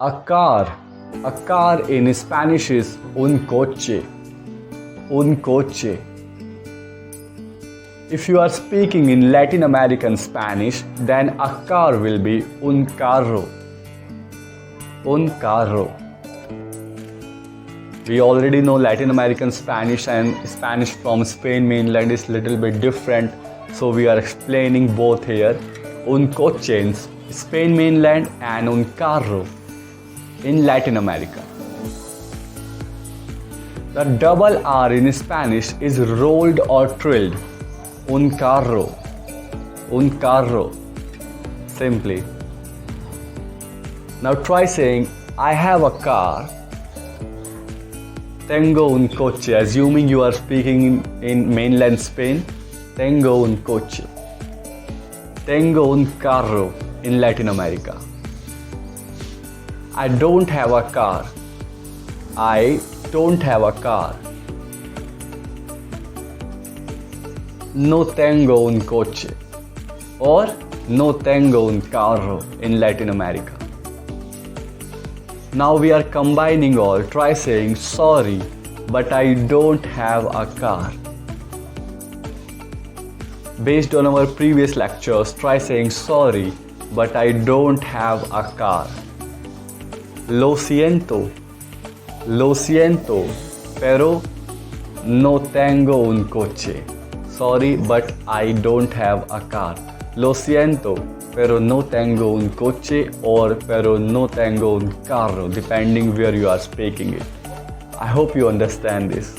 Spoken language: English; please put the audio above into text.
A car. A car in Spanish is un coche. Un coche. If you are speaking in Latin American Spanish, then a car will be un carro. Un carro. We already know Latin American Spanish and Spanish from Spain mainland is little bit different. So we are explaining both here. Un coche in Spain mainland and un carro in Latin America. The double R in Spanish is rolled or trilled. Un carro. Un carro. Simply. Now try saying, I have a car. Tengo un coche. Assuming you are speaking in mainland Spain. Tengo un coche. Tengo un carro in Latin America. I don't have a car. I don't have a car. No tengo un coche. Or no tengo un carro in Latin America. Now we are combining all. Try saying, sorry, but I don't have a car. Based on our previous lectures, try saying, sorry, but I don't have a car. Lo siento, pero no tengo un coche. Sorry, but I don't have a car. Lo siento, pero no tengo un coche or pero no tengo un carro, depending where you are speaking it. I hope you understand this.